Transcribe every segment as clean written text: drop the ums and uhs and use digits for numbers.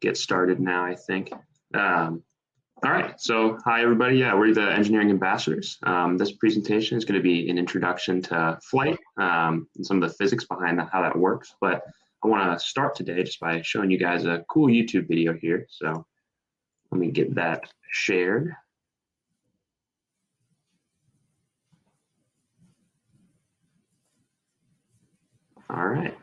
get started now, I think. All right, so hi everybody. Yeah, we're the engineering ambassadors. This presentation is going to be an introduction to flight and some of the physics behind how that works. But I want to start today just by showing you guys a cool YouTube video here. So let me get that shared. All right.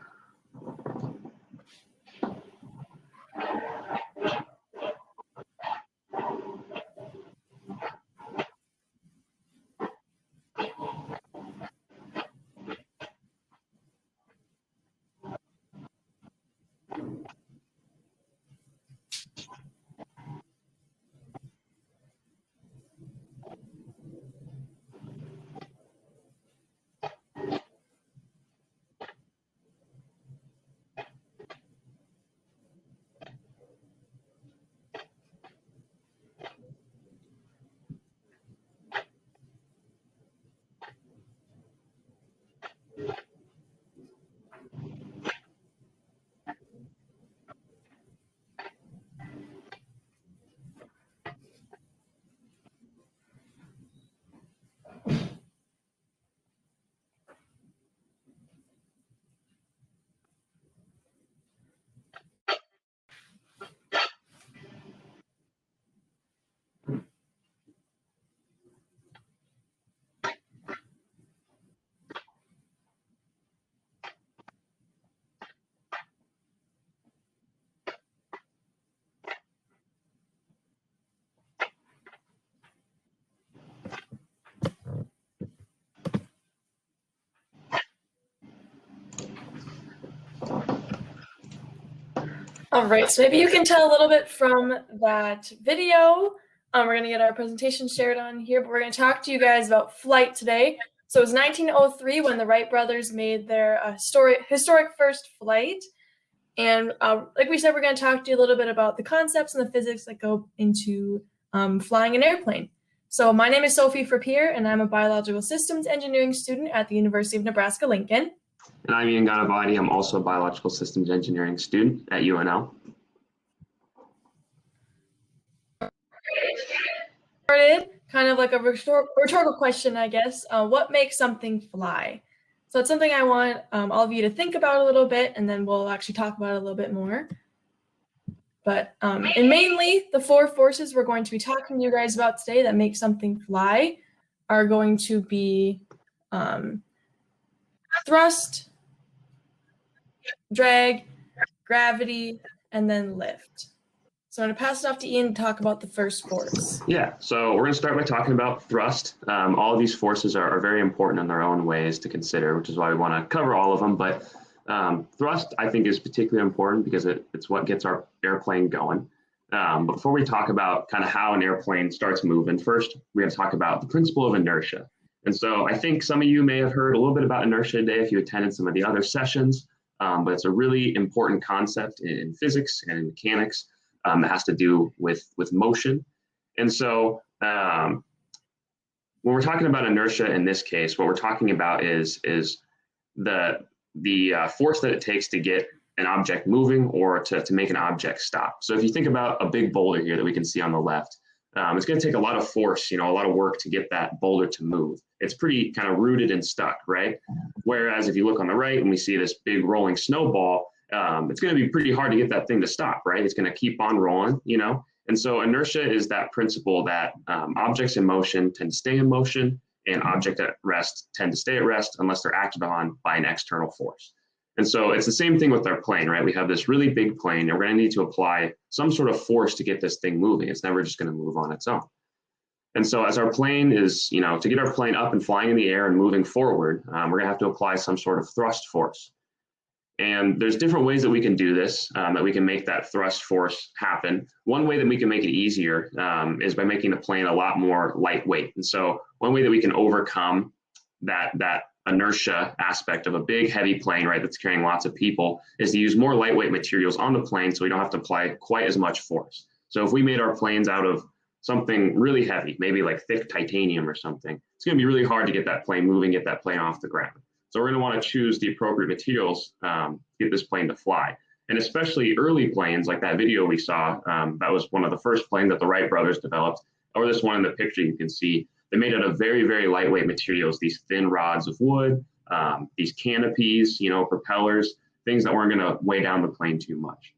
All right, so maybe you can tell a little bit from that video. We're going to get our presentation shared on here, but we're going to talk to you guys about flight today. So it was 1903 when the Wright brothers made their historic first flight. And like we said, we're going to talk to you a little bit about the concepts and the physics that go into flying an airplane. So my name is Sophie Frappier, and I'm a biological systems engineering student at the University of Nebraska-Lincoln. And I'm Ian Gannavati. I'm also a biological systems engineering student at UNL. Started kind of like a rhetorical question, I guess. What makes something fly? So it's something I want all of you to think about a little bit, and then we'll actually talk about it a little bit more. But and mainly the four forces we're going to be talking to you guys about today that make something fly are going to be thrust, drag, gravity, and then lift. So I'm going to pass it off to Ian to talk about the first force. Yeah, so we're going to start by talking about thrust. All of these forces are very important in their own ways to consider, which is why we want to cover all of them. But thrust, I think, is particularly important because it's what gets our airplane going. But before we talk about kind of how an airplane starts moving, first, we're going to talk about the principle of inertia. And so I think some of you may have heard a little bit about inertia today if you attended some of the other sessions, but it's a really important concept in physics and in mechanics. That has to do with motion. And so when we're talking about inertia in this case, what we're talking about is the force that it takes to get an object moving or to make an object stop. So if you think about a big boulder here that we can see on the left, it's going to take a lot of force, a lot of work to get that boulder to move. It's pretty kind of rooted and stuck, right? Whereas if you look on the right and we see this big rolling snowball, it's going to be pretty hard to get that thing to stop, right? It's going to keep on rolling, And so inertia is that principle that objects in motion tend to stay in motion and objects at rest tend to stay at rest unless they're acted on by an external force. And so it's the same thing with our plane, right? We have this really big plane and we're going to need to apply some sort of force to get this thing moving. It's never just going to move on its own. And so as our plane is, to get our plane up and flying in the air and moving forward, we're going to have to apply some sort of thrust force. And there's different ways that we can do this, that we can make that thrust force happen. One way that we can make it easier is by making the plane a lot more lightweight. And so one way that we can overcome that inertia aspect of a big, heavy plane, right, that's carrying lots of people, is to use more lightweight materials on the plane so we don't have to apply quite as much force. So if we made our planes out of something really heavy, maybe like thick titanium or something, it's going to be really hard to get that plane moving, get that plane off the ground. So we're going to want to choose the appropriate materials to get this plane to fly. And especially early planes, like that video we saw, that was one of the first planes that the Wright brothers developed, or this one in the picture you can see, they made out of very, very lightweight materials, these thin rods of wood, these canopies, propellers, things that weren't going to weigh down the plane too much.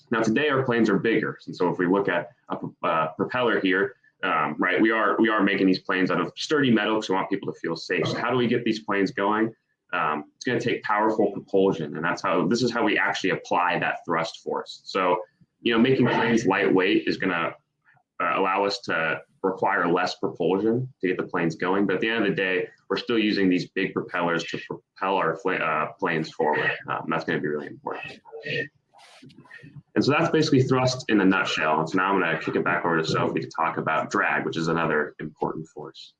Now today our planes are bigger, and so if we look at a propeller here, right, we are making these planes out of sturdy metal because we want people to feel safe. So how do we get these planes going? It's going to take powerful propulsion, and this is how we actually apply that thrust force. So, making planes lightweight is going to allow us to require less propulsion to get the planes going. But at the end of the day, we're still using these big propellers to propel our planes forward. That's going to be really important. And so that's basically thrust in a nutshell. And so now I'm going to kick it back over to Sophie to talk about drag, which is another important force.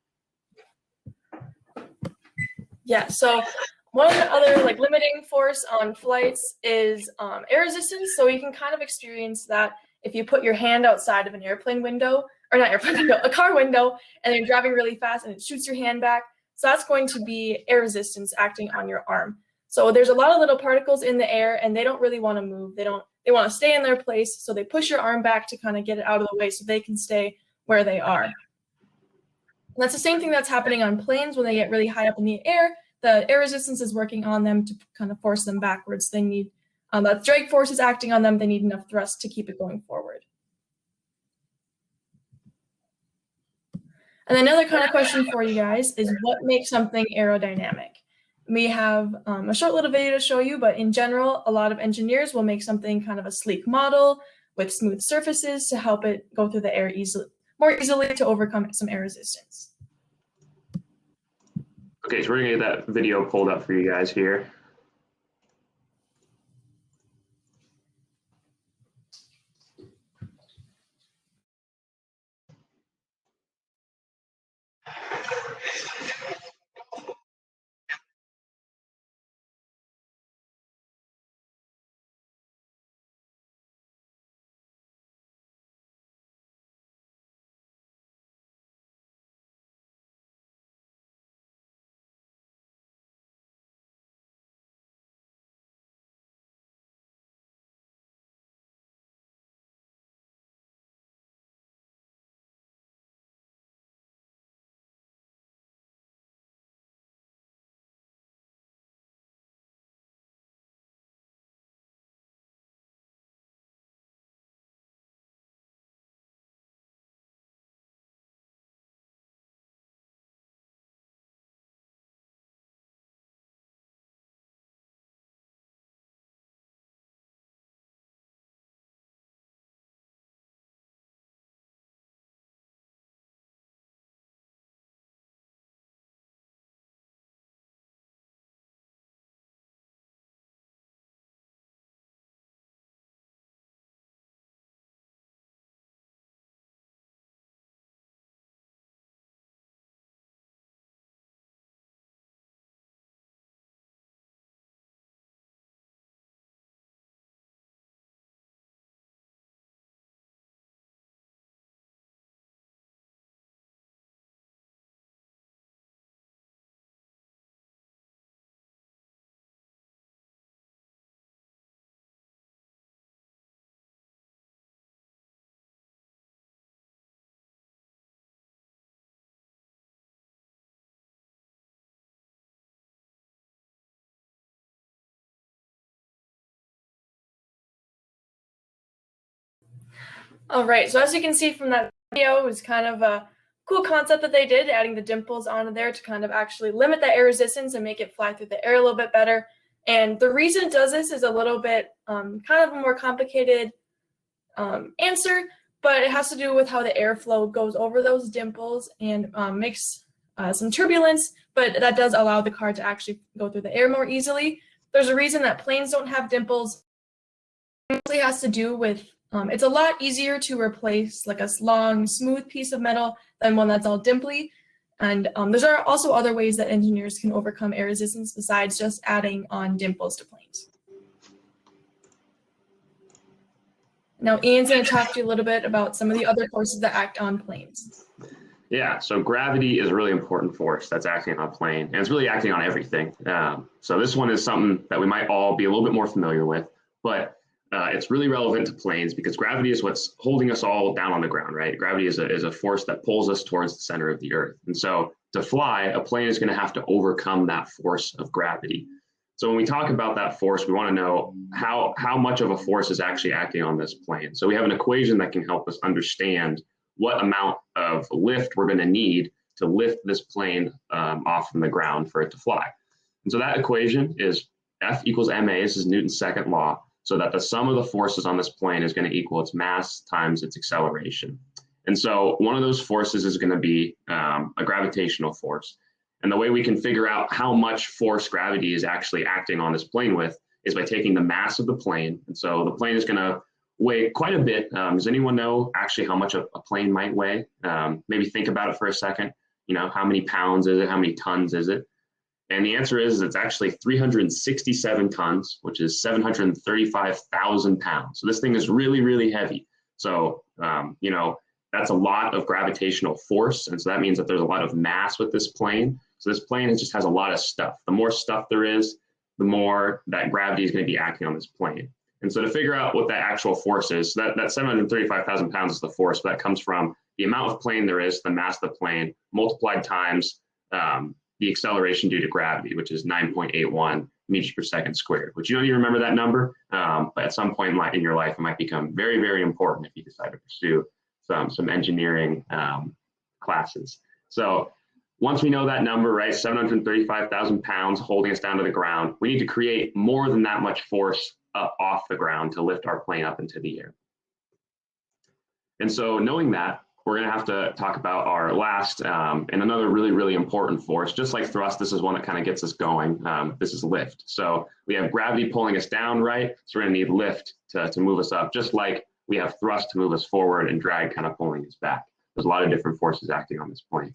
Yeah, so one other limiting force on flights is air resistance. So you can kind of experience that if you put your hand outside of an airplane window, or not airplane window, a car window, and you're driving really fast and it shoots your hand back. So that's going to be air resistance acting on your arm. So there's a lot of little particles in the air and they don't really want to move. They want to stay in their place. So they push your arm back to kind of get it out of the way so they can stay where they are. And that's the same thing that's happening on planes when they get really high up in the air. The air resistance is working on them to kind of force them backwards. They need, that drag force is acting on them. They need enough thrust to keep it going forward. And another kind of question for you guys is what makes something aerodynamic? We have a short little video to show you, but in general, a lot of engineers will make something kind of a sleek model with smooth surfaces to help it go through the air more easily to overcome some air resistance. Okay, so we're gonna get that video pulled up for you guys here. All right, so as you can see from that video, it was kind of a cool concept that they did, adding the dimples onto there to kind of actually limit that air resistance and make it fly through the air a little bit better. And the reason it does this is a little bit kind of a more complicated answer, but it has to do with how the airflow goes over those dimples and makes some turbulence, but that does allow the car to actually go through the air more easily. There's a reason that planes don't have dimples. It mostly has to do with it's a lot easier to replace like a long, smooth piece of metal than one that's all dimply. And there's also other ways that engineers can overcome air resistance besides just adding on dimples to planes. Now, Ian's going to talk to you a little bit about some of the other forces that act on planes. Yeah, so gravity is a really important force that's acting on a plane, and it's really acting on everything. So this one is something that we might all be a little bit more familiar with. but it's really relevant to planes because gravity is what's holding us all down on the ground, right? Gravity is a force that pulls us towards the center of the earth. And so to fly, a plane is going to have to overcome that force of gravity. So when we talk about that force, we want to know how much of a force is actually acting on this plane. So we have an equation that can help us understand what amount of lift we're going to need to lift this plane off from the ground for it to fly. And so that equation is F equals ma. This is Newton's second law, so that the sum of the forces on this plane is going to equal its mass times its acceleration. And so one of those forces is going to be a gravitational force. And the way we can figure out how much force gravity is actually acting on this plane with is by taking the mass of the plane. And so the plane is going to weigh quite a bit. Does anyone know actually how much a plane might weigh? Maybe think about it for a second. You know, how many pounds is it? How many tons is it? And the answer is it's actually 367 tons, which is 735,000 pounds. So this thing is really, really heavy. So, you know, that's a lot of gravitational force. And so that means that there's a lot of mass with this plane. So this plane just has a lot of stuff. The more stuff there is, the more that gravity is going to be acting on this plane. And so to figure out what that actual force is, so that 735,000 pounds is the force, but that comes from the amount of plane there is, the mass of the plane, multiplied times the acceleration due to gravity, which is 9.81 meters per second squared, which you don't even remember that number, but at some point in your life, it might become very, very important if you decide to pursue some engineering classes. So once we know that number, right, 735,000 pounds holding us down to the ground, we need to create more than that much force up off the ground to lift our plane up into the air. And so knowing that, we're going to have to talk about our last and another really, really important force. Just like thrust, this is one that kind of gets us going. This is lift. So we have gravity pulling us down, right? So we're going to need lift to move us up, just like we have thrust to move us forward and drag kind of pulling us back. There's a lot of different forces acting on this plane.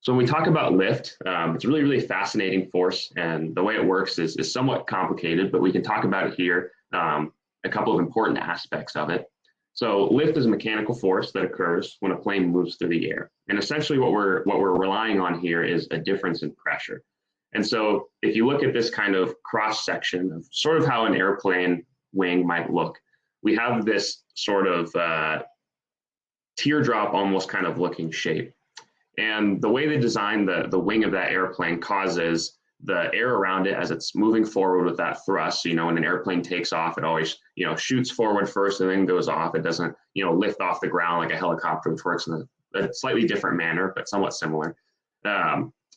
So when we talk about lift, it's a really, really fascinating force. And the way it works is somewhat complicated, but we can talk about it here, a couple of important aspects of it. So lift is a mechanical force that occurs when a plane moves through the air. And essentially what we're relying on here is a difference in pressure. And so if you look at this kind of cross section of sort of how an airplane wing might look, we have this sort of teardrop almost kind of looking shape. And the way they design the wing of that airplane causes the air around it as it's moving forward with that thrust. So, you know, when an airplane takes off, it always, you know, shoots forward first and then goes off. It doesn't, you know, lift off the ground like a helicopter, which works in a slightly different manner, but somewhat similar.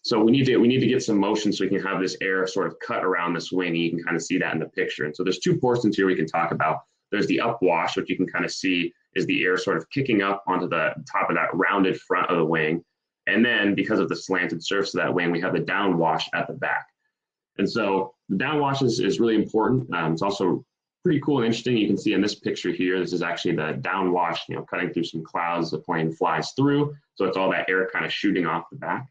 So we need to get some motion so we can have this air sort of cut around this wing. And you can kind of see that in the picture. And so there's two portions here we can talk about. There's the upwash, which you can kind of see is the air sort of kicking up onto the top of that rounded front of the wing. And then because of the slanted surface of that wing, we have the downwash at the back. And so the downwash is really important. It's also pretty cool and interesting. You can see in this picture here, this is actually the downwash, you know, cutting through some clouds the plane flies through. So it's all that air kind of shooting off the back.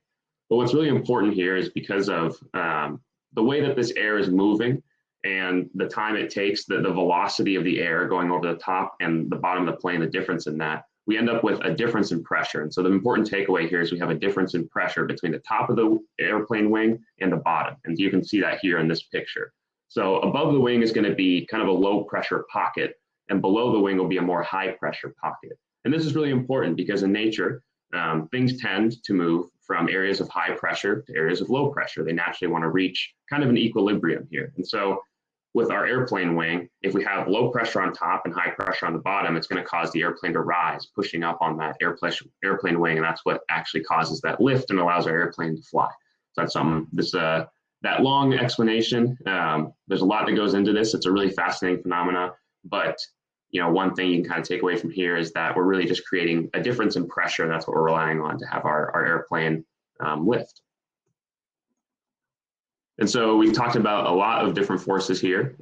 But what's really important here is because of the way that this air is moving and the time it takes, the velocity of the air going over the top and the bottom of the plane, the difference in that, we end up with a difference in pressure. And so the important takeaway here is we have a difference in pressure between the top of the airplane wing and the bottom. And you can see that here in this picture. So above the wing is going to be kind of a low pressure pocket, and below the wing will be a more high pressure pocket. And this is really important because in nature, things tend to move from areas of high pressure to areas of low pressure. They naturally want to reach kind of an equilibrium here. And so with our airplane wing, if we have low pressure on top and high pressure on the bottom, it's going to cause the airplane to rise, pushing up on that airplane wing, and that's what actually causes that lift and allows our airplane to fly. So that's something, that long explanation, there's a lot that goes into this. It's a really fascinating phenomena, but you know, one thing you can kind of take away from here is that we're really just creating a difference in pressure, and that's what we're relying on to have our airplane lift. And so we've talked about a lot of different forces here.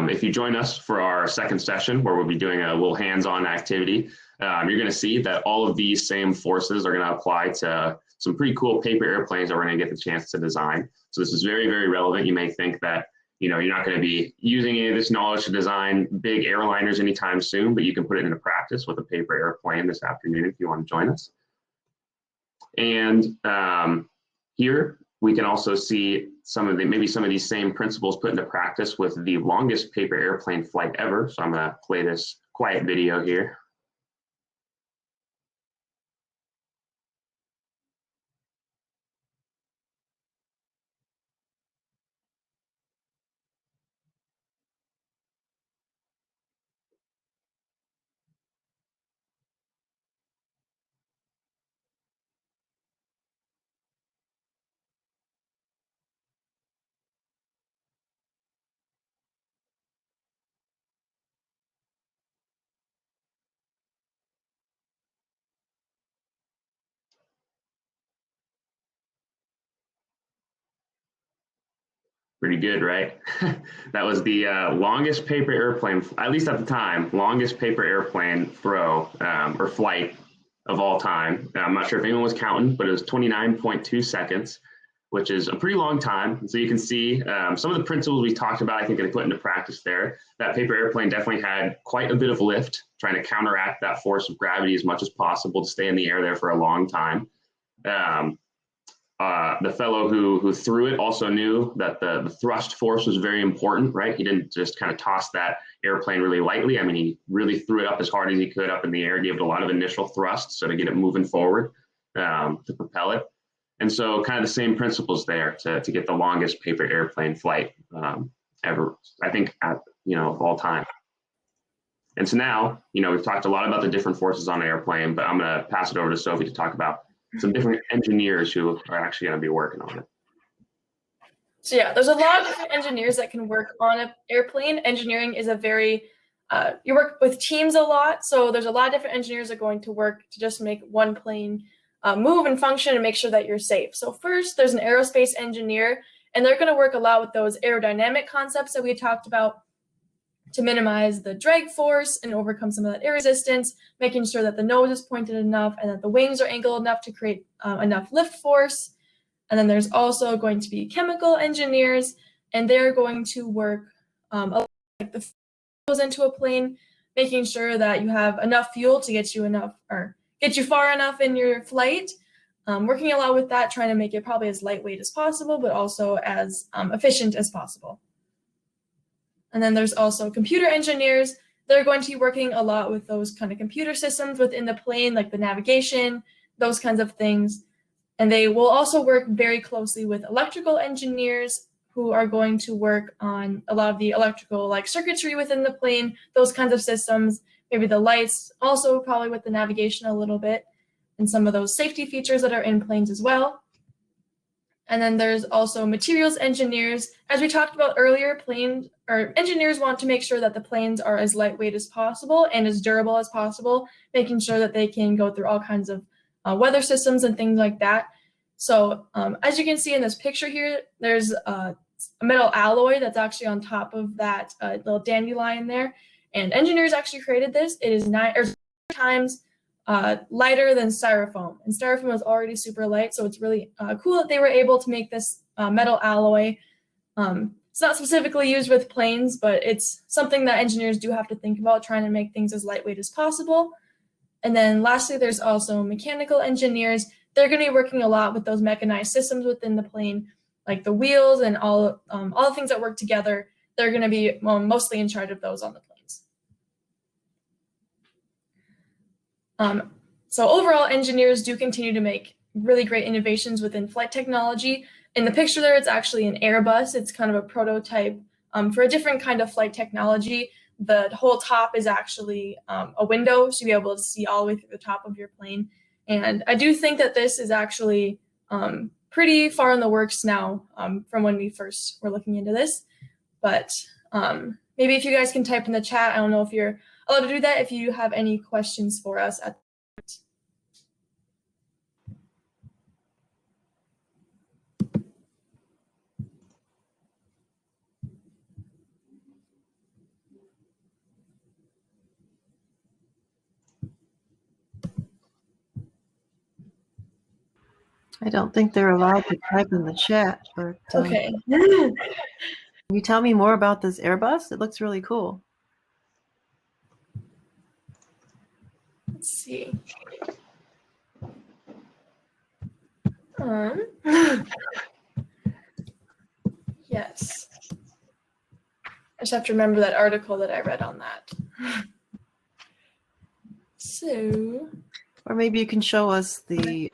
If you join us for our second session, where we'll be doing a little hands-on activity, you're going to see that all of these same forces are going to apply to some pretty cool paper airplanes that we're going to get the chance to design. So this is very, very relevant. You may think that, you know, you're not going to be using any of this knowledge to design big airliners anytime soon, but you can put it into practice with a paper airplane this afternoon if you want to join us. And here we can also see maybe some of these same principles put into practice with the longest paper airplane flight ever. So I'm going to play this quiet video here. Pretty good, right? That was the longest paper airplane, at least at the time, longest paper airplane throw or flight of all time. I'm not sure if anyone was counting, but it was 29.2 seconds, which is a pretty long time. And so you can see some of the principles we talked about, I think they put into practice there. That paper airplane definitely had quite a bit of lift, trying to counteract that force of gravity as much as possible to stay in the air there for a long time. The fellow who threw it also knew that the thrust force was very important, right? He didn't just kind of toss that airplane really lightly. I mean, he really threw it up as hard as he could up in the air, gave it a lot of initial thrust, so to get it moving forward to propel it. And so kind of the same principles there to get the longest paper airplane flight ever, I think, of all time. And so now, we've talked a lot about the different forces on an airplane, but I'm going to pass it over to Sophie to talk about some different engineers who are actually going to be working on it. So yeah, there's a lot of different engineers that can work on an airplane. Engineering is a very, you work with teams a lot. So there's a lot of different engineers that are going to work to just make one plane move and function and make sure that you're safe. So first, there's an aerospace engineer, and they're going to work a lot with those aerodynamic concepts that we talked about to minimize the drag force and overcome some of that air resistance, making sure that the nose is pointed enough and that the wings are angled enough to create enough lift force. And then there's also going to be chemical engineers, and they're going to work like the fuel goes into a plane, making sure that you have enough fuel to get you far enough in your flight. Working a lot with that, trying to make it probably as lightweight as possible, but also as efficient as possible. And then there's also computer engineers. They're going to be working a lot with those kind of computer systems within the plane, like the navigation, those kinds of things. And they will also work very closely with electrical engineers who are going to work on a lot of the electrical circuitry within the plane, those kinds of systems, maybe the lights, also probably with the navigation a little bit, and some of those safety features that are in planes as well. And then there's also materials engineers. As we talked about earlier, engineers want to make sure that the planes are as lightweight as possible and as durable as possible, making sure that they can go through all kinds of weather systems and things like that. So as you can see in this picture here, there's a metal alloy that's actually on top of that little dandelion there. And engineers actually created this. It is 9 times lighter than styrofoam, and styrofoam is already super light, so it's really cool that they were able to make this metal alloy. It's not specifically used with planes, but it's something that engineers do have to think about, trying to make things as lightweight as possible. And then lastly, there's also mechanical engineers. They're going to be working a lot with those mechanized systems within the plane, like the wheels and all the things that work together. They're going to be mostly in charge of those on the planes. So overall, engineers do continue to make really great innovations within flight technology. In the picture there, it's actually an Airbus. It's kind of a prototype for a different kind of flight technology. The whole top is actually a window, so you'll be able to see all the way through the top of your plane. And I do think that this is actually pretty far in the works now from when we first were looking into this. But maybe if you guys can type in the chat, I don't know if you're allowed to do that, if you have any questions for us at I don't think they're allowed to type in the chat, but okay. Can you tell me more about this Airbus? It looks really cool. Let's see. Yes. I just have to remember that article that I read on that. So, Or maybe you can show us the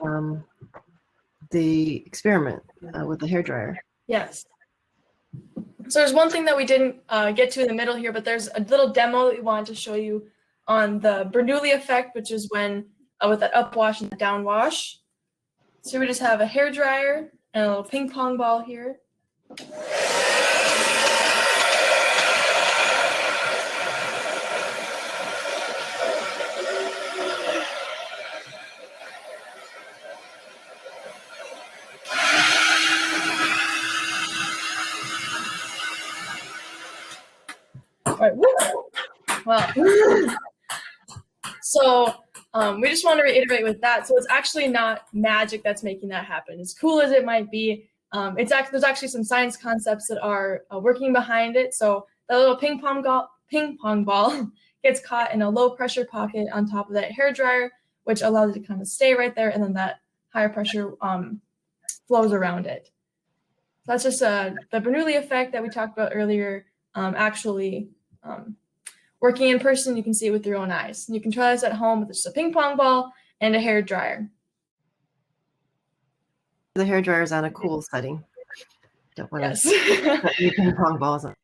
experiment with the hairdryer. yes. So there's one thing that we didn't get to in the middle here, but there's a little demo that we wanted to show you on the Bernoulli effect, which is when with that upwash and the downwash. So we just have a hairdryer and a little ping pong ball here. All right. Well, so we just want to reiterate with that. So it's actually not magic that's making that happen. As cool as it might be, there's actually some science concepts that are working behind it. So the little ping pong ball gets caught in a low pressure pocket on top of that hair dryer, which allows it to kind of stay right there, and then that higher pressure flows around it. So that's just the Bernoulli effect that we talked about earlier. Actually. Working in person, you can see it with your own eyes. You can try this at home with just a ping pong ball and a hair dryer. The hairdryer is on a cool setting. Don't want Yes. to put any ping pong balls on.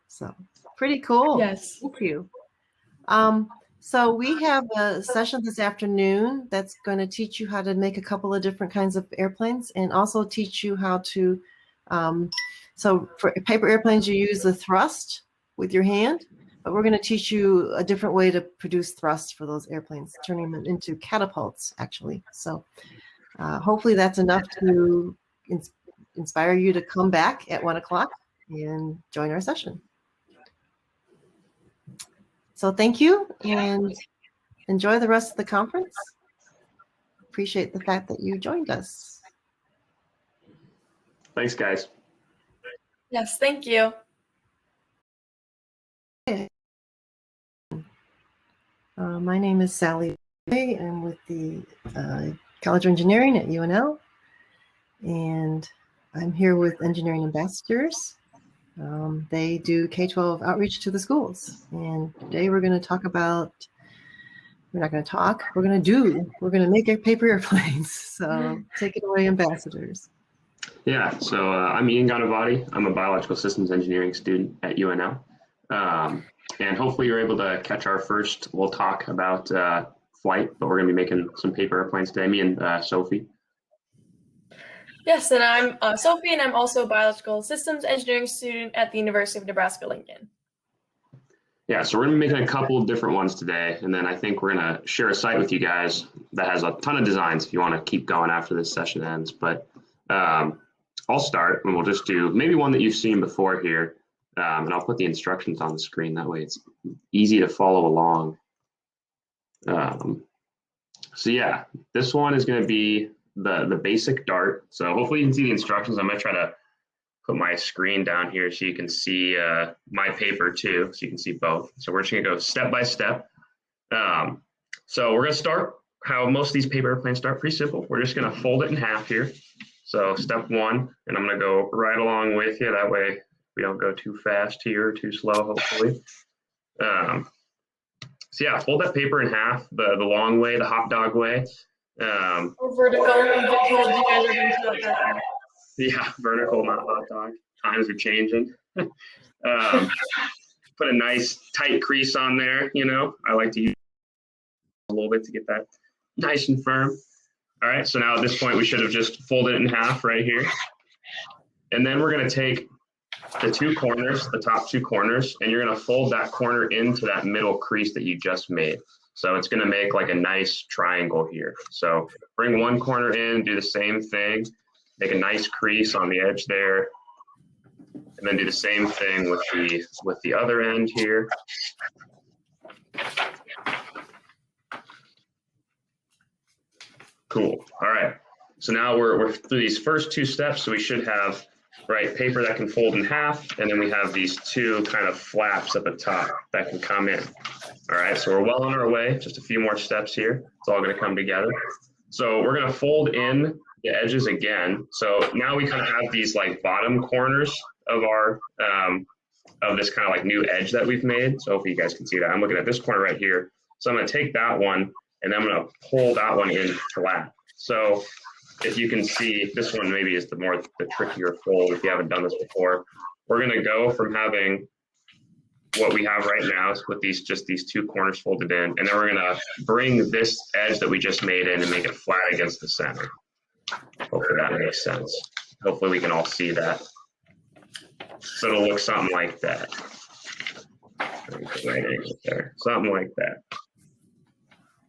So pretty cool. Yes. Thank you. So we have a session this afternoon that's going to teach you how to make a couple of different kinds of airplanes, and also teach you how to, so for paper airplanes, you use the thrust with your hand, but we're going to teach you a different way to produce thrust for those airplanes, turning them into catapults, actually. So hopefully that's enough to inspire you to come back at 1 o'clock and join our session. So thank you, and enjoy the rest of the conference. Appreciate the fact that you joined us. Thanks, guys. Yes, thank you. My name is Sally. I'm with the College of Engineering at UNL, and I'm here with Engineering Ambassadors. They do K-12 outreach to the schools, and today we're going to talk about, we're not going to talk, we're going to make paper airplanes. So take it away, Ambassadors. Yeah, so I'm Ian Ganavati. I'm a biological systems engineering student at UNL. And hopefully you're able to catch our first, we'll talk about flight, but we're going to be making some paper airplanes today, me and Sophie. Yes, and I'm Sophie, and I'm also a biological systems engineering student at the University of Nebraska-Lincoln. Yeah, so we're going to be making a couple of different ones today, and then I think we're going to share a site with you guys that has a ton of designs if you want to keep going after this session ends. But I'll start, and we'll just do maybe one that you've seen before here, and I'll put the instructions on the screen. That way it's easy to follow along. So yeah, this one is going to be the basic dart. So hopefully you can see the instructions. I'm going to try to put my screen down here so you can see my paper too, so you can see both. So we're just going to go step by step. So we're going to start how most of these paper airplanes start, pretty simple. We're just going to fold it in half here. So step one, and I'm going to go right along with you. That way we don't go too fast here, too slow, hopefully. So yeah, fold that paper in half, the long way, the hot dog way. Or vertical, I've been told you guys are going to do that. Yeah, vertical, not hot dog. Times are changing. Put a nice tight crease on there, you know. I like to use a little bit to get that nice and firm. All right, so now at this point we should have just folded it in half right here. And then we're going to take the two corners, the top two corners, and you're going to fold that corner into that middle crease that you just made. So it's going to make like a nice triangle here. So bring one corner in, do the same thing, make a nice crease on the edge there, and then do the same thing with the other end here. Cool. All right. So now we're through these first two steps. So we should have, right, paper that can fold in half, and then we have these two kind of flaps at the top that can come in. All right, so we're well on our way. Just a few more steps here. It's all going to come together. So we're going to fold in the edges again. So now we kind of have these like bottom corners of our of this kind of like new edge that we've made. So hopefully you guys can see that. I'm looking at this corner right here. So I'm going to take that one and I'm going to pull that one in flat. So if you can see, this one maybe is the trickier fold if you haven't done this before. We're going to go from having what we have right now with these two corners folded in, and then we're going to bring this edge that we just made in and make it flat against the center. Hopefully that makes sense. Hopefully we can all see that. So it'll look something like that. Right angle there, something like that.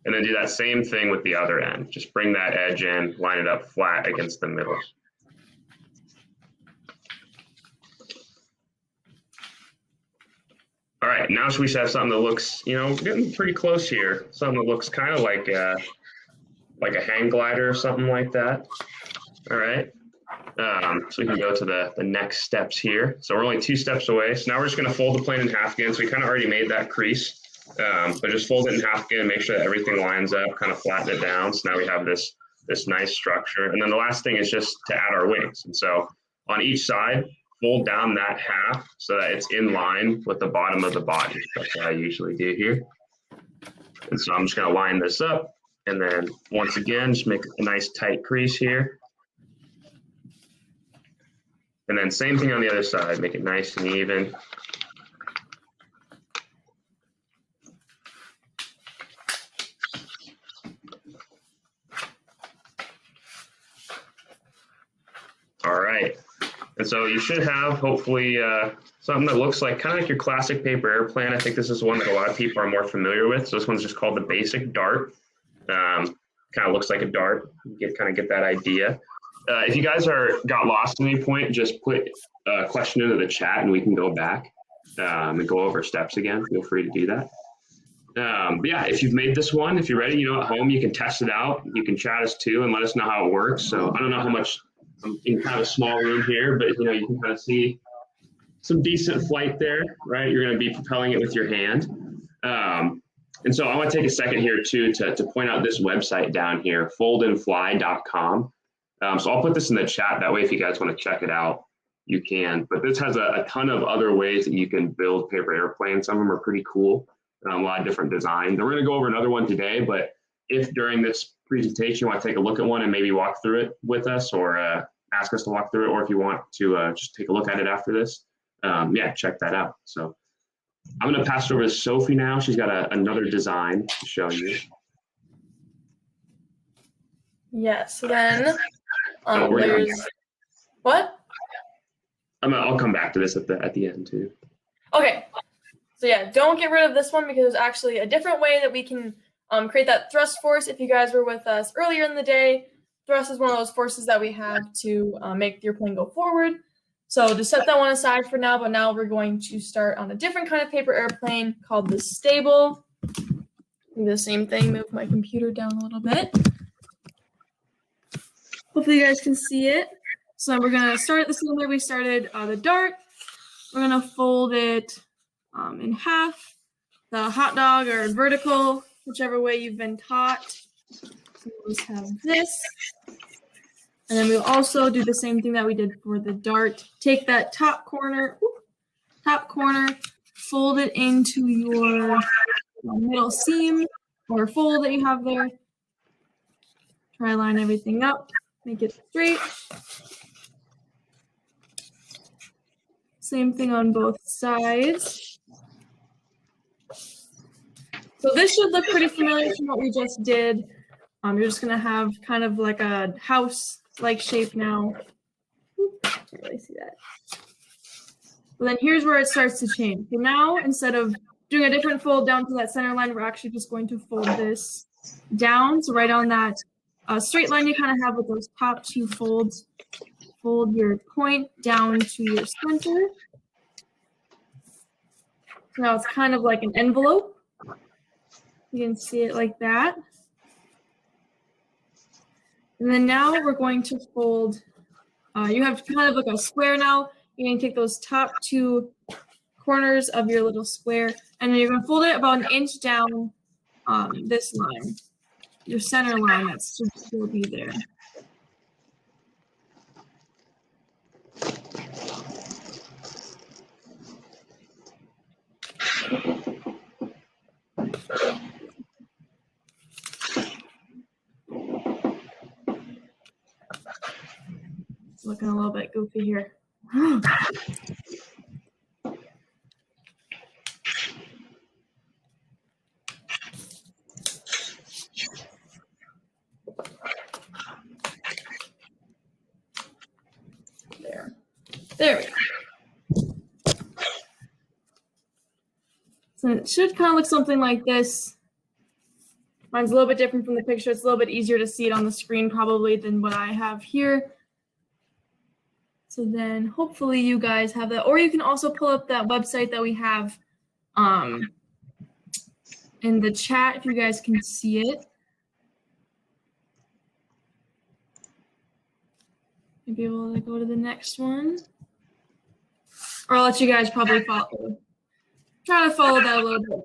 And then do that same thing with the other end. Just bring that edge in, line it up flat against the middle. All right, now we should have something that looks, getting pretty close here. Something that looks kind of like a hang glider or something like that. All right. So we can go to the next steps here. So we're only 2 steps away. So now we're just going to fold the plane in half again. So we kind of already made that crease, but just fold it in half again, make sure that everything lines up, kind of flatten it down. So now we have this nice structure. And then the last thing is just to add our wings. And so on each side, fold down that half so that it's in line with the bottom of the body. That's what I usually do here. And so I'm just going to line this up. And then once again, just make a nice tight crease here. And then same thing on the other side, make it nice and even. All right. And so you should have hopefully something that looks like kind of like your classic paper airplane. I think this is one that a lot of people are more familiar with. So this one's just called the basic dart. Kind of looks like a dart. You kind of get that idea. If you guys got lost at any point, just put a question into the chat and we can go back and go over steps again. Feel free to do that. But yeah, if you've made this one, if you're ready, at home, you can test it out. You can chat us too and let us know how it works. So I don't know how much, I'm in kind of a small room here, but you can kind of see some decent flight there, right? You're going to be propelling it with your hand. And so I want to take a second here too to point out this website down here, foldandfly.com. So I'll put this in the chat. That way, if you guys want to check it out, you can. But this has a ton of other ways that you can build paper airplanes. Some of them are pretty cool. A lot of different designs. And we're going to go over another one today. But if during this presentation you want to take a look at one and maybe walk through it with us, or ask us to walk through it, or if you want to just take a look at it after this, yeah, check that out. So I'm going to pass it over to Sophie now. She's got another design to show you. Yes. So then there's what? I'll come back to this at the end too. Okay. So yeah, don't get rid of this one because there's actually a different way that we can create that thrust force. If you guys were with us earlier in the day, thrust is one of those forces that we have to make the airplane go forward. So just set that one aside for now, but now we're going to start on a different kind of paper airplane called the stable. Do the same thing, move my computer down a little bit. Hopefully you guys can see it. So we're going to start the same way we started the dart. We're going to fold it in half, the hot dog or vertical, whichever way you've been taught. So we'll just have this. And then we'll also do the same thing that we did for the dart. Take that top corner, fold it into your middle seam or fold that you have there. Try to line everything up, make it straight. Same thing on both sides. So this should look pretty familiar from what we just did. You're just going to have kind of like a house-like shape now. Can't really see that. But then here's where it starts to change. So now, instead of doing a different fold down to that center line, we're actually just going to fold this down. So right on that straight line you kind of have with those top 2 folds, fold your point down to your center. So now it's kind of like an envelope. You can see it like that. And then now we're going to fold, you have kind of like a square now. You're going to take those top 2 corners of your little square, and then you're going to fold it about 1 inch down this line, your center line that should still be there. looking a little bit goofy here. There we go. So it should kind of look something like this. Mine's a little bit different from the picture. It's a little bit easier to see it on the screen probably than what I have here. So then hopefully you guys have that. Or you can also pull up that website that we have in the chat if you guys can see it. You'll be able to go to the next one. Or I'll let you guys probably try to follow that a little bit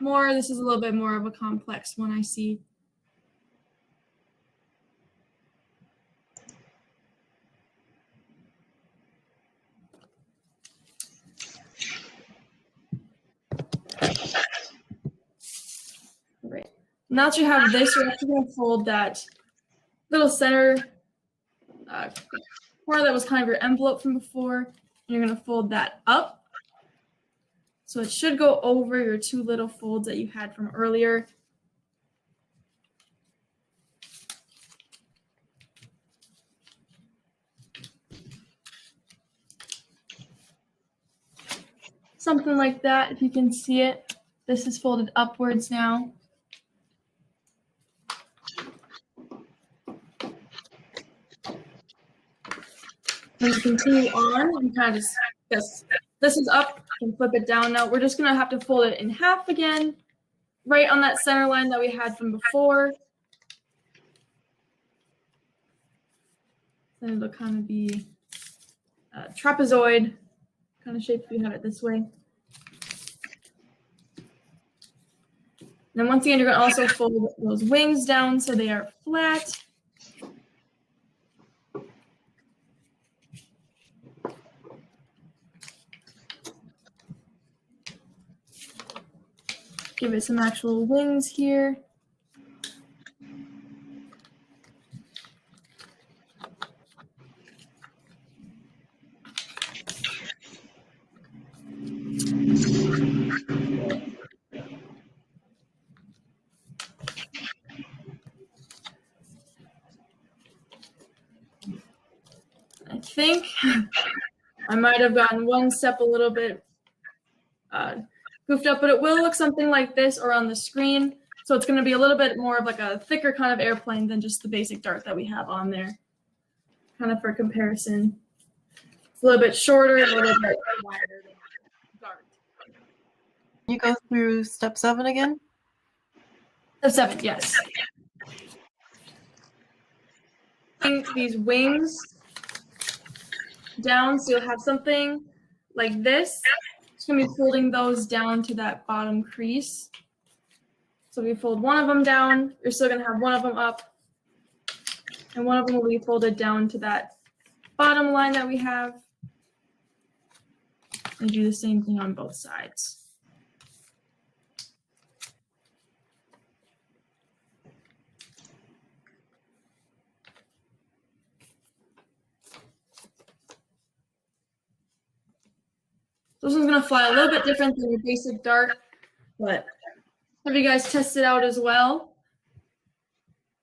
more. This is a little bit more of a complex one I see. All right. Now that you have this, you're actually going to fold that little center corner that was kind of your envelope from before. And you're going to fold that up. So it should go over your two little folds that you had from earlier. Something like that, if you can see it. This is folded upwards now. When you continue on, you kind of just this is up, you can flip it down now. We're just gonna have to fold it in half again, right on that center line that we had from before. Then it'll kind of be a trapezoid kind of shape if you have it this way. Then once again, you're gonna also fold those wings down so they are flat. Give it some actual wings here. I think I might have gotten one step a little bit goofed up, but it will look something like this or on the screen. So it's going to be a little bit more of like a thicker kind of airplane than just the basic dart that we have on there, kind of for comparison. It's a little bit shorter, a little bit wider than dart. You go through step 7 again? Step 7, yes. These wings down, so you'll have something like this. It's going to be folding those down to that bottom crease. So if you fold one of them down, you're still going to have one of them up, and one of them will be folded down to that bottom line that we have. And do the same thing on both sides. This one's going to fly a little bit different than your basic dart, but have you guys test it out as well?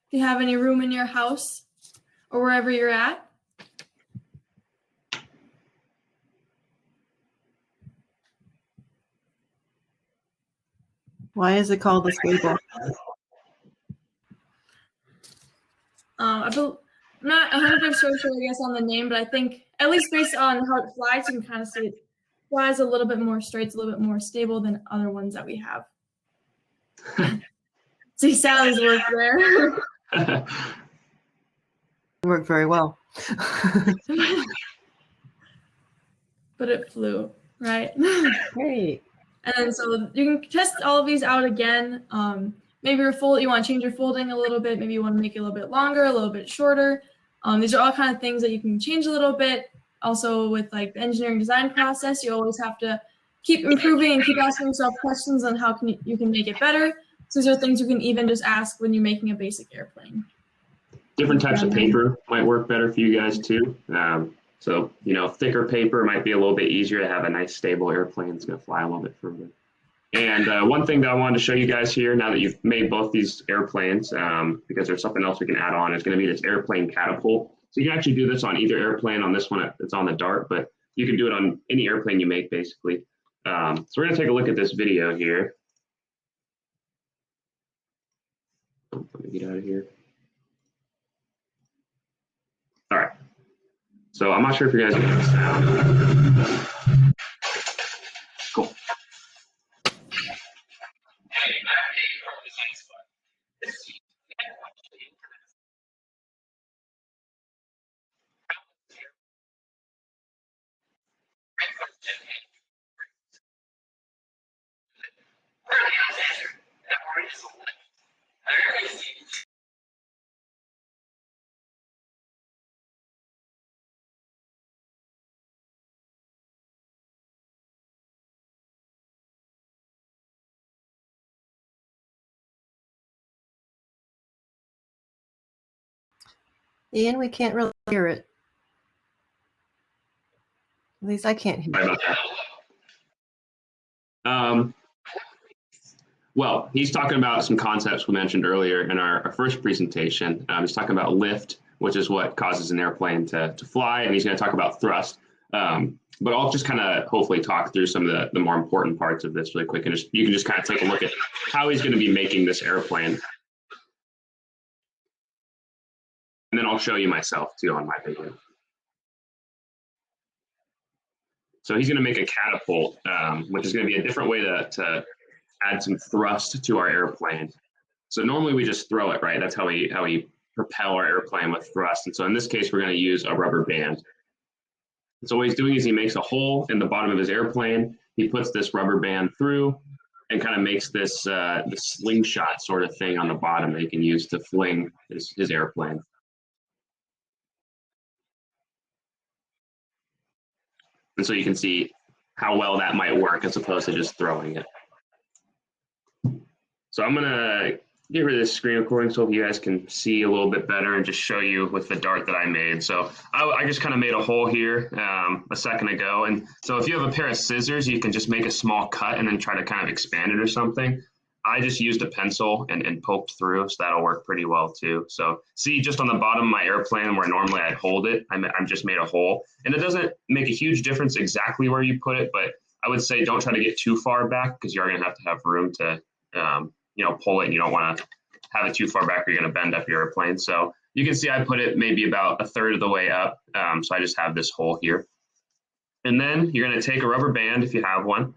If you have any room in your house or wherever you're at. Why is it called the Sable? I'm not 100% sure, I guess, on the name, but I think at least based on how it flies, you can kind of see it flies a little bit more straight, it's a little bit more stable than other ones that we have. See Sally's work there. Worked very well. But it flew, right? Great. And so you can test all of these out again. Maybe you want to change your folding a little bit. Maybe you want to make it a little bit longer, a little bit shorter. These are all kind of things that you can change a little bit. Also with like the engineering design process, you always have to keep improving and keep asking yourself questions on how you can make it better. So these are things you can even just ask when you're making a basic airplane. Different types of paper might work better for you guys too. So, you know, thicker paper might be a little bit easier to have a nice stable airplane that's going to fly a little bit further. And one thing that I wanted to show you guys here, now that you've made both these airplanes, because there's something else we can add on, is going to be this airplane catapult. So you can actually do this on either airplane. On this one, it's on the Dart, but you can do it on any airplane you make, basically. So we're going to take a look at this video here. Let me get out of here. All right. So I'm not sure if you guys can hear the sound. Cool. Ian, we can't really hear it. At least I can't hear it. Well, he's talking about some concepts we mentioned earlier in our first presentation. He's talking about lift, which is what causes an airplane to fly, and he's going to talk about thrust. But I'll just kind of hopefully talk through some of the more important parts of this really quick, and you can just kind of take a look at how he's going to be making this airplane. And then I'll show you myself too on my video. So he's going to make a catapult, which is going to be a different way to add some thrust to our airplane. So normally we just throw it, right? That's how we propel our airplane with thrust. And so in this case, we're going to use a rubber band. And so what he's doing is he makes a hole in the bottom of his airplane. He puts this rubber band through and kind of makes this slingshot sort of thing on the bottom that he can use to fling his airplane. And so you can see how well that might work as opposed to just throwing it. So I'm going to get rid of this screen recording so you guys can see a little bit better and just show you with the Dart that I made. So I just kind of made a hole here a second ago. And so if you have a pair of scissors, you can just make a small cut and then try to kind of expand it or something. I just used a pencil and poked through, so that'll work pretty well too. So see, just on the bottom of my airplane where normally I'd hold it, I've just made a hole. And it doesn't make a huge difference exactly where you put it, but I would say don't try to get too far back because you are going to have room to you know, pull it, and you don't want to have it too far back or you're going to bend up your airplane. So you can see I put it maybe about a third of the way up. So I just have this hole here. And then you're going to take a rubber band if you have one,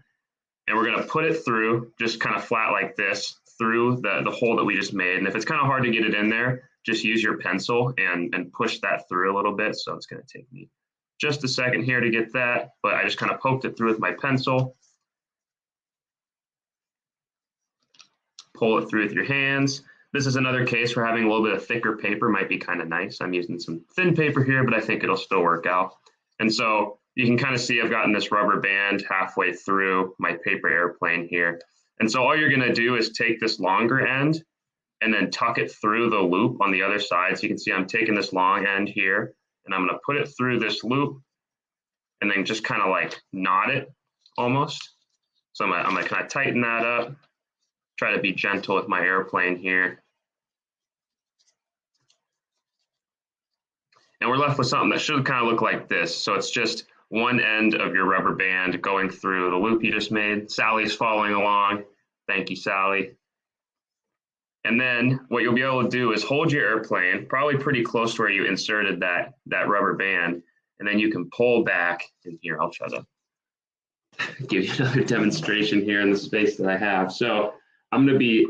and we're going to put it through just kind of flat like this through the hole that we just made. And if it's kind of hard to get it in there, just use your pencil and push that through a little bit. So it's going to take me just a second here to get that, but I just kind of poked it through with my pencil. Pull it through with your hands. This is another case where having a little bit of thicker paper might be kind of nice. I'm using some thin paper here, but I think it'll still work out. And so you can kind of see I've gotten this rubber band halfway through my paper airplane here. And so all you're going to do is take this longer end and then tuck it through the loop on the other side. So you can see I'm taking this long end here and I'm going to put it through this loop and then just kind of like knot it almost. So I'm going to kind of tighten that up. Try to be gentle with my airplane here. And we're left with something that should kind of look like this. So it's just one end of your rubber band going through the loop you just made. Sally's following along. Thank you, Sally. And then what you'll be able to do is hold your airplane, probably pretty close to where you inserted that rubber band, and then you can pull back. And here, I'll try to give you another demonstration here in the space that I have. So I'm going to be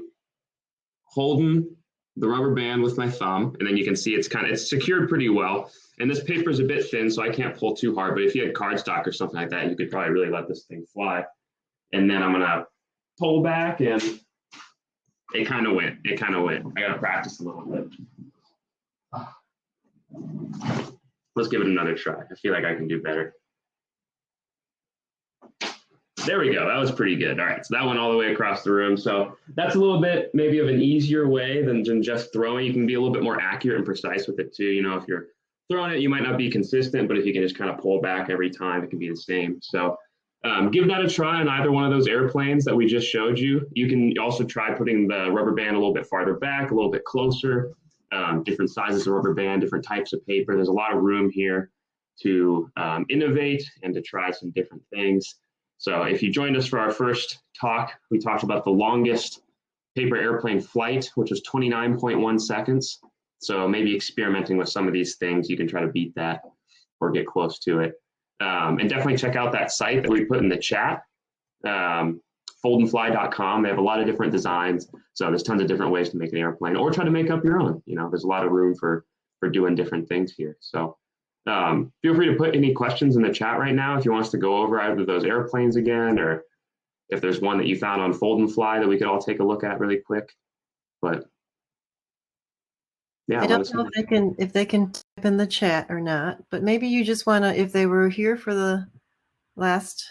holding the rubber band with my thumb, and then you can see it's secured pretty well. And this paper is a bit thin, so I can't pull too hard. But if you had cardstock or something like that, you could probably really let this thing fly. And then I'm going to pull back, and it kind of went. I got to practice a little bit. Let's give it another try. I feel like I can do better. There we go. That was pretty good. All right. So that went all the way across the room. So that's a little bit maybe of an easier way than just throwing. You can be a little bit more accurate and precise with it too. You know, if you're throwing it, you might not be consistent, but if you can just kind of pull back every time, it can be the same. So give that a try on either one of those airplanes that we just showed you. You can also try putting the rubber band a little bit farther back, a little bit closer, different sizes of rubber band, different types of paper. There's a lot of room here to innovate and to try some different things. So if you joined us for our first talk, we talked about the longest paper airplane flight, which was 29.1 seconds. So maybe experimenting with some of these things, you can try to beat that or get close to it. And definitely check out that site that we put in the chat, foldandfly.com. They have a lot of different designs. So there's tons of different ways to make an airplane or try to make up your own. You know, there's a lot of room for doing different things here. So feel free to put any questions in the chat right now if you want us to go over either those airplanes again, or if there's one that you found on Fold and Fly that we could all take a look at really quick. But yeah, I don't know if they can type in the chat or not, but maybe you just want to, if they were here for the last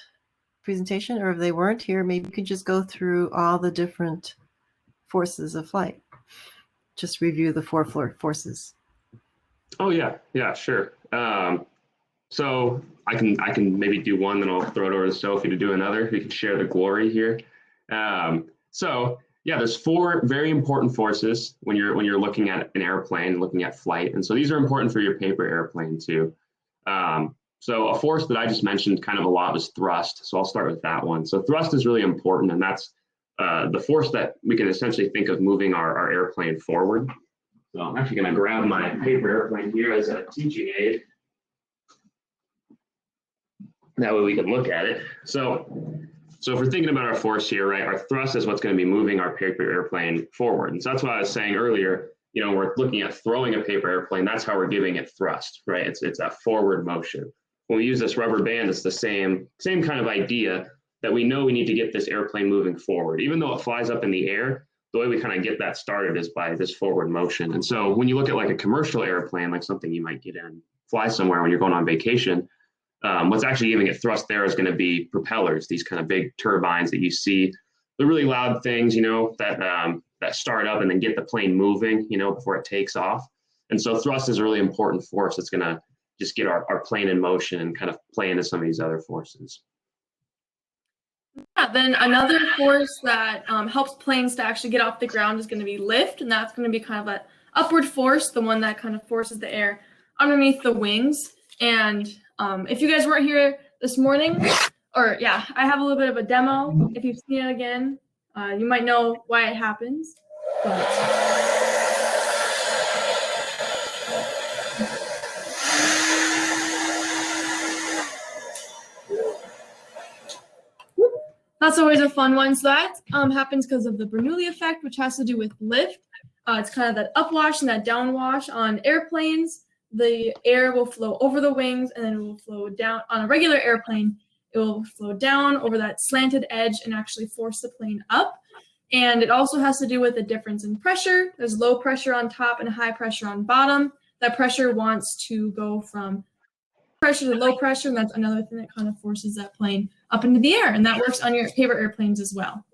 presentation, or if they weren't here, maybe you could just go through all the different forces of flight. Just review the four forces. Oh yeah, sure. So I can maybe do one, then I'll throw it over to Sophie to do another. We can share the glory here. So yeah, there's four very important forces when you're looking at an airplane, looking at flight, and so these are important for your paper airplane too. So a force that I just mentioned kind of a lot was thrust. So I'll start with that one. So thrust is really important, and that's the force that we can essentially think of moving our airplane forward. So I'm actually going to grab my paper airplane here as a teaching aid. That way we can look at it. So if we're thinking about our force here, right, our thrust is what's going to be moving our paper airplane forward. And so that's what I was saying earlier, you know, we're looking at throwing a paper airplane, that's how we're giving it thrust, right? It's that forward motion. When we use this rubber band, it's the same kind of idea that we know we need to get this airplane moving forward. Even though it flies up in the air, the way we kind of get that started is by this forward motion. And so when you look at like a commercial airplane, like something you might get in, fly somewhere when you're going on vacation, what's actually giving it thrust there is going to be propellers, these kind of big turbines that you see, the really loud things, you know, that start up and then get the plane moving, you know, before it takes off. And so thrust is a really important force that's going to just get our plane in motion and kind of play into some of these other forces. Yeah, then another force that helps planes to actually get off the ground is going to be lift, and that's going to be kind of that upward force, the one that kind of forces the air underneath the wings. And if you guys weren't here this morning, or yeah, I have a little bit of a demo. If you've seen it again, you might know why it happens. That's always a fun one. So that happens because of the Bernoulli effect, which has to do with lift. It's kind of that upwash and that downwash on airplanes. The air will flow over the wings and then it will flow down. On a regular airplane, it will flow down over that slanted edge and actually force the plane up. And it also has to do with the difference in pressure. There's low pressure on top and high pressure on bottom. That pressure wants to go from pressure to low pressure, and that's another thing that kind of forces that plane up into the air, and that works on your paper airplanes as well.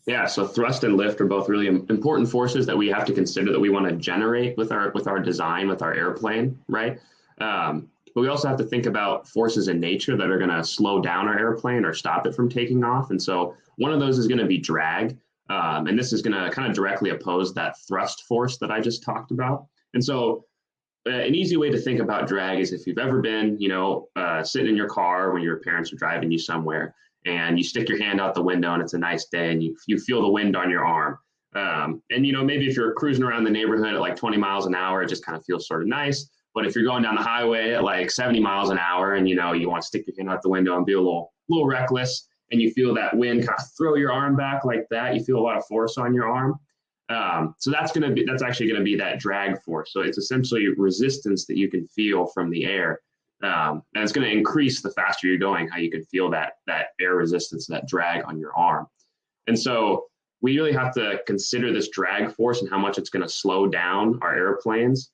Yeah, so thrust and lift are both really important forces that we have to consider that we want to generate with our design, with our airplane, right? But we also have to think about forces in nature that are going to slow down our airplane or stop it from taking off. And so one of those is going to be drag, and this is going to kind of directly oppose that thrust force that I just talked about. And so an easy way to think about drag is if you've ever been, you know, sitting in your car when your parents are driving you somewhere and you stick your hand out the window and it's a nice day and you feel the wind on your arm. And, you know, maybe if you're cruising around the neighborhood at like 20 miles an hour, it just kind of feels sort of nice. But if you're going down the highway at like 70 miles an hour and, you know, you want to stick your hand out the window and be a little reckless and you feel that wind kind of throw your arm back like that, you feel a lot of force on your arm. So that's actually going to be that drag force. So it's essentially resistance that you can feel from the air. And it's going to increase the faster you're going, how you can feel that air resistance, that drag on your arm. And so we really have to consider this drag force and how much it's going to slow down our airplanes.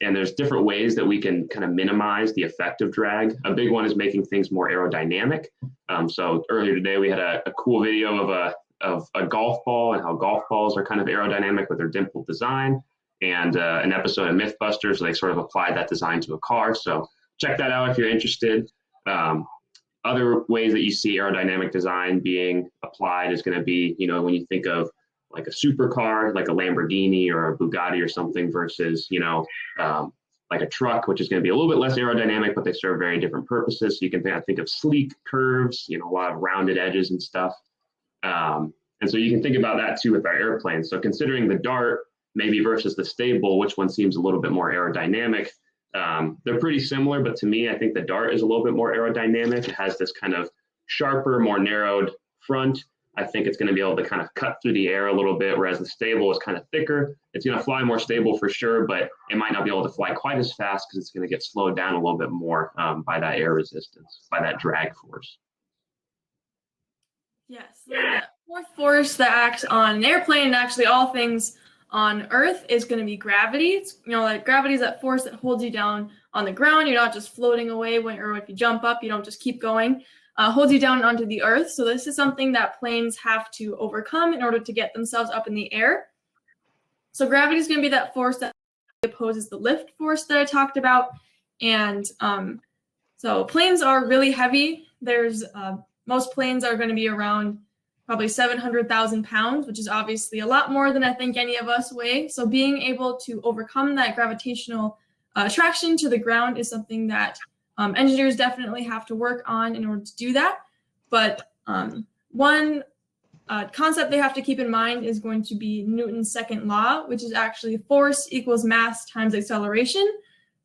And there's different ways that we can kind of minimize the effect of drag. A big one is making things more aerodynamic. So earlier today, we had a cool video of a golf ball and how golf balls are kind of aerodynamic with their dimpled design, and an episode of Mythbusters where they sort of applied that design to a car. So check that out if you're interested. Other ways that you see aerodynamic design being applied is going to be, you know, when you think of like a supercar, like a Lamborghini or a Bugatti or something versus, you know, like a truck, which is going to be a little bit less aerodynamic, but they serve very different purposes. So you can think of sleek curves, you know, a lot of rounded edges and stuff. And so you can think about that too with our airplanes. So considering the Dart maybe versus the Stable, which one seems a little bit more aerodynamic? They're pretty similar, but to me, I think the Dart is a little bit more aerodynamic. It has this kind of sharper, more narrowed front. I think it's going to be able to kind of cut through the air a little bit, whereas the Stable is kind of thicker. It's going to fly more stable for sure, but it might not be able to fly quite as fast because it's going to get slowed down a little bit more by that air resistance, by that drag force. Yes, the fourth force that acts on an airplane and actually all things on Earth is going to be gravity. It's, you know, like gravity is that force that holds you down on the ground. You're not just floating away or if you jump up, you don't just keep going. Holds you down onto the Earth. So this is something that planes have to overcome in order to get themselves up in the air. So gravity is going to be that force that opposes the lift force that I talked about. And so planes are really heavy. There's most planes are going to be around probably 700,000 pounds, which is obviously a lot more than I think any of us weigh. So being able to overcome that gravitational attraction to the ground is something that engineers definitely have to work on in order to do that. But one concept they have to keep in mind is going to be Newton's second law, which is actually force equals mass times acceleration.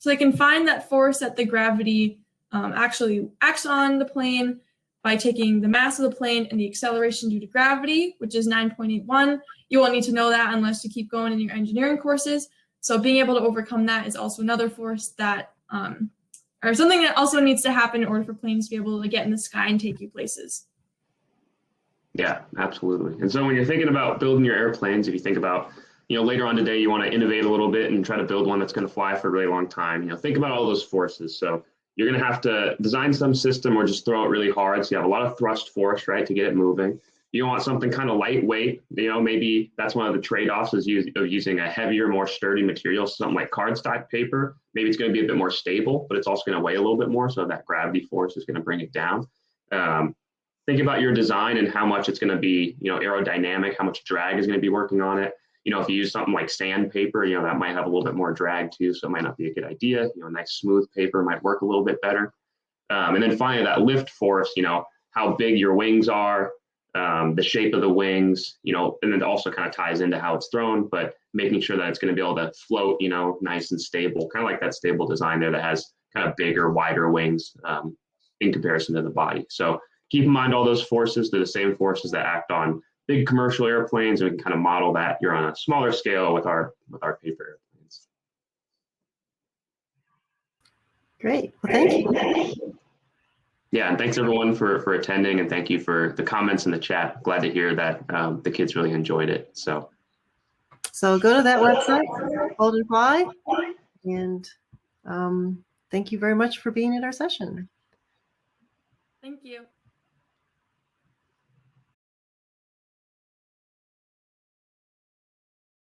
So they can find that force that the gravity actually acts on the plane by taking the mass of the plane and the acceleration due to gravity, which is 9.81. You won't need to know that unless you keep going in your engineering courses. So being able to overcome that is also another force that, or something that also needs to happen in order for planes to be able to get in the sky and take you places. Yeah, absolutely. And so when you're thinking about building your airplanes, if you think about, you know, later on today, you want to innovate a little bit and try to build one that's going to fly for a really long time, you know, think about all those forces. So you're going to have to design some system or just throw it really hard. So you have a lot of thrust force, right, to get it moving. You want something kind of lightweight. You know, maybe that's one of the trade-offs of using a heavier, more sturdy material, something like cardstock paper. Maybe it's going to be a bit more stable, but it's also going to weigh a little bit more. So that gravity force is going to bring it down. Think about your design and how much it's going to be, you know, aerodynamic, how much drag is going to be working on it. You know, if you use something like sandpaper, you know, that might have a little bit more drag too, so it might not be a good idea. You know, nice smooth paper might work a little bit better. And then finally, that lift force, you know, how big your wings are, the shape of the wings, you know, and then it also kind of ties into how it's thrown, but making sure that it's going to be able to float, you know, nice and stable, kind of like that Stable design there that has kind of bigger, wider wings in comparison to the body. So keep in mind all those forces. They're the same forces that act on big commercial airplanes, and we can kind of model that here on a smaller scale with our paper airplanes. Great. Well, thank you. Yeah, and thanks everyone for attending, and thank you for the comments in the chat. Glad to hear that the kids really enjoyed it. So go to that website, Hold and Fly, and thank you very much for being at our session. Thank you.